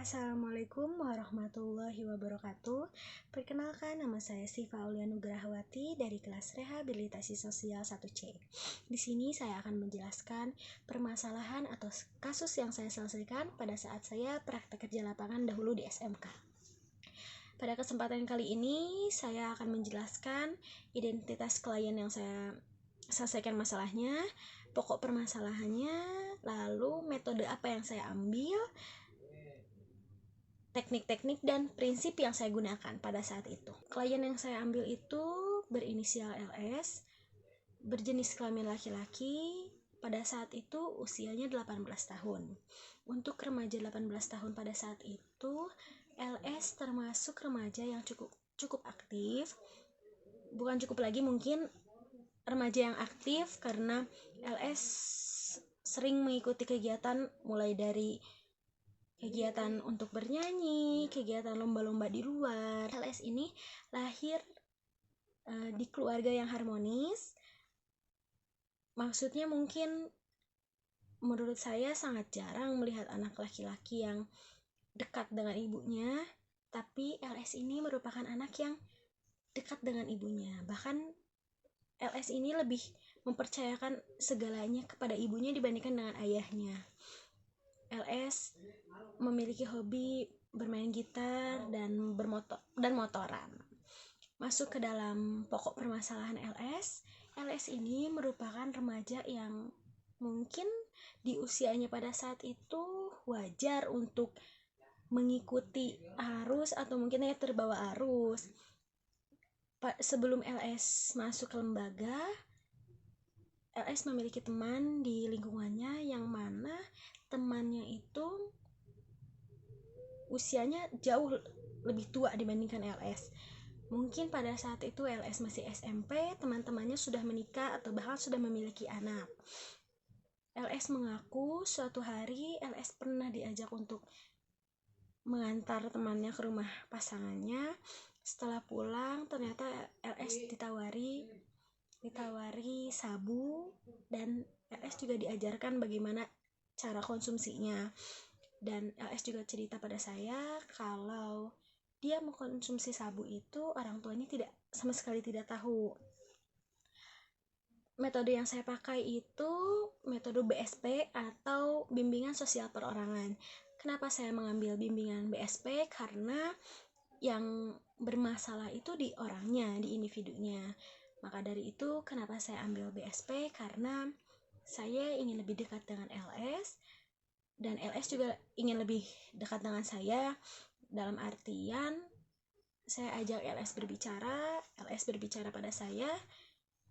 Assalamualaikum warahmatullahi wabarakatuh. Perkenalkan, nama saya Siva Aulia Nugrahawati dari kelas Rehabilitasi Sosial 1C. Di sini saya akan menjelaskan permasalahan atau kasus yang saya selesaikan pada saat saya praktek kerja lapangan dahulu di SMK. Pada kesempatan kali ini, saya akan menjelaskan identitas klien yang saya selesaikan masalahnya, pokok permasalahannya, lalu metode apa yang saya ambil, teknik-teknik dan prinsip yang saya gunakan pada saat itu. Klien yang saya ambil itu berinisial LS, berjenis kelamin laki-laki, pada saat itu usianya 18 tahun. Untuk remaja 18 tahun pada saat itu, LS termasuk remaja yang cukup aktif. Bukan cukup lagi, mungkin remaja yang aktif karena LS sering mengikuti kegiatan mulai dari kegiatan untuk bernyanyi, kegiatan lomba-lomba di luar. LS ini lahir di keluarga yang harmonis. Maksudnya mungkin menurut saya sangat jarang melihat anak laki-laki yang dekat dengan ibunya, tapi LS ini merupakan anak yang dekat dengan ibunya. Bahkan LS ini lebih mempercayakan segalanya kepada ibunya dibandingkan dengan ayahnya. LS memiliki hobi bermain gitar dan motoran. Masuk ke dalam pokok permasalahan LS ini merupakan remaja yang mungkin di usianya pada saat itu wajar untuk mengikuti arus atau mungkin terbawa arus. Sebelum LS masuk ke lembaga, LS memiliki teman di lingkungannya yang mana temannya itu usianya jauh lebih tua dibandingkan LS. Mungkin pada saat itu LS masih SMP, teman-temannya sudah menikah atau bahkan sudah memiliki anak. LS mengaku suatu hari LS pernah diajak untuk mengantar temannya ke rumah pasangannya. Setelah pulang ternyata LS ditawari sabu, dan LS juga diajarkan bagaimana cara konsumsinya. Dan LS juga cerita pada saya kalau dia mengkonsumsi sabu itu orang tuanya sama sekali tidak tahu. Metode yang saya pakai itu metode BSP atau bimbingan sosial perorangan. Kenapa saya mengambil bimbingan BSP? Karena yang bermasalah itu di orangnya, di individunya. Maka dari itu kenapa saya ambil BSP? Karena saya ingin lebih dekat dengan LS, dan LS juga ingin lebih dekat dengan saya. Dalam artian saya ajak LS berbicara pada saya.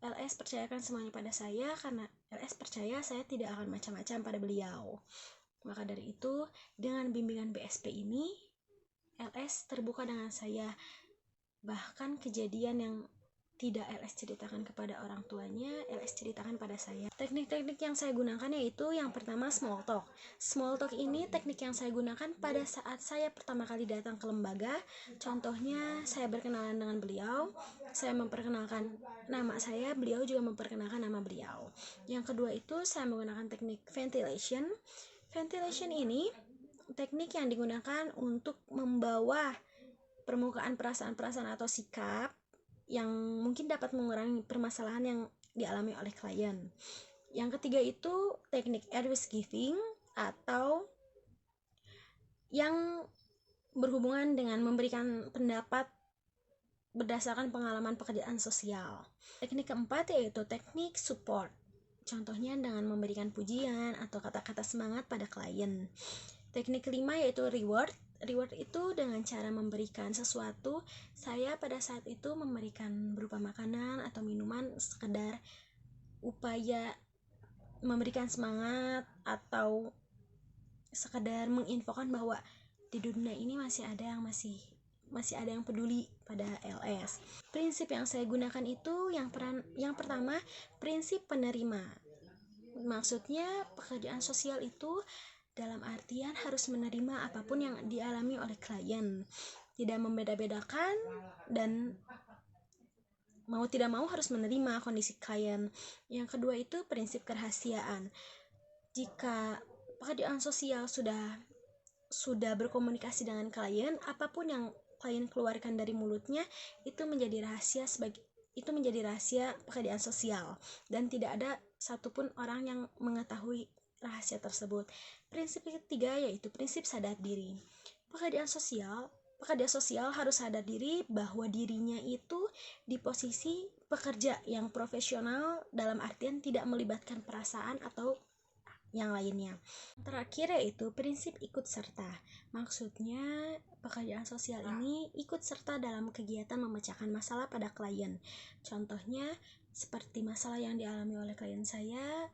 LS percayakan semuanya pada saya karena LS percaya saya tidak akan macam-macam pada beliau. Maka dari itu, dengan bimbingan BSP ini, LS terbuka dengan saya. Bahkan kejadian yang tidak LS ceritakan kepada orang tuanya, LS ceritakan pada saya. Teknik-teknik yang saya gunakan yaitu yang pertama small talk. Small talk ini teknik yang saya gunakan pada saat saya pertama kali datang ke lembaga. Contohnya, saya berkenalan dengan beliau, saya memperkenalkan nama saya, beliau juga memperkenalkan nama beliau. Yang kedua itu saya menggunakan teknik ventilation. Ventilation ini teknik yang digunakan untuk membawa permukaan perasaan-perasaan atau sikap yang mungkin dapat mengurangi permasalahan yang dialami oleh klien. Yang ketiga itu teknik advice giving atau yang berhubungan dengan memberikan pendapat berdasarkan pengalaman pekerjaan sosial. Teknik keempat yaitu teknik support. Contohnya dengan memberikan pujian atau kata-kata semangat pada klien. Teknik kelima yaitu reward. Reward itu dengan cara memberikan sesuatu. Saya pada saat itu memberikan berupa makanan atau minuman, sekedar upaya memberikan semangat atau sekedar menginfokan bahwa di dunia ini masih ada yang peduli pada LS. Prinsip yang saya gunakan itu yang pertama, prinsip penerima. Maksudnya pekerjaan sosial itu dalam artian harus menerima apapun yang dialami oleh klien, tidak membeda-bedakan, dan mau tidak mau harus menerima kondisi klien. Yang kedua itu prinsip kerahasiaan. Jika pekerjaan sosial sudah sudah berkomunikasi dengan klien, apapun yang klien keluarkan dari mulutnya itu menjadi rahasia pekerjaan sosial, dan tidak ada satupun orang yang mengetahui rahasia tersebut. Prinsip ketiga yaitu prinsip sadar diri. Pekerja sosial harus sadar diri bahwa dirinya itu di posisi pekerja yang profesional, dalam artian tidak melibatkan perasaan atau yang lainnya. Terakhir yaitu prinsip ikut serta. Maksudnya pekerjaan sosial ini ikut serta dalam kegiatan memecahkan masalah pada klien. Contohnya seperti masalah yang dialami oleh klien saya,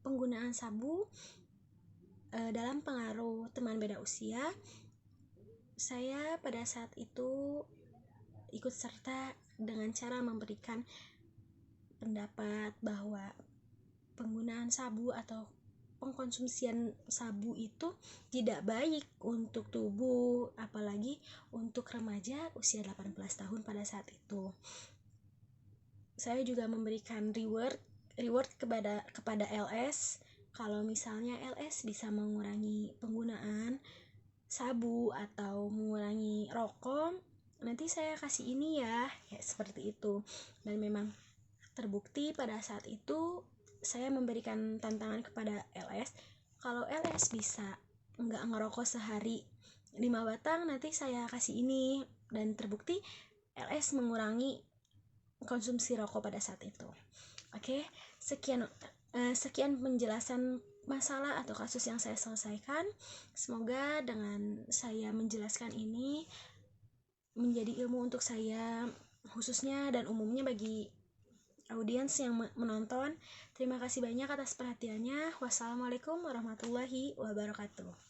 penggunaan sabu dalam pengaruh teman beda usia. Saya pada saat itu ikut serta dengan cara memberikan pendapat bahwa penggunaan sabu atau pengkonsumsian sabu itu tidak baik untuk tubuh, apalagi untuk remaja usia 18 tahun pada saat itu. Saya juga memberikan reward kepada LS. Kalau misalnya LS bisa mengurangi penggunaan sabu atau mengurangi rokok, nanti saya kasih ini ya, seperti itu. Dan memang terbukti pada saat itu saya memberikan tantangan kepada LS, kalau LS bisa nggak ngerokok sehari 5 batang, nanti saya kasih ini, dan terbukti LS mengurangi konsumsi rokok pada saat itu. Oke, sekian penjelasan masalah atau kasus yang saya selesaikan. Semoga dengan saya menjelaskan ini menjadi ilmu untuk saya khususnya dan umumnya bagi audiens yang menonton. Terima kasih banyak atas perhatiannya. Wassalamualaikum warahmatullahi wabarakatuh.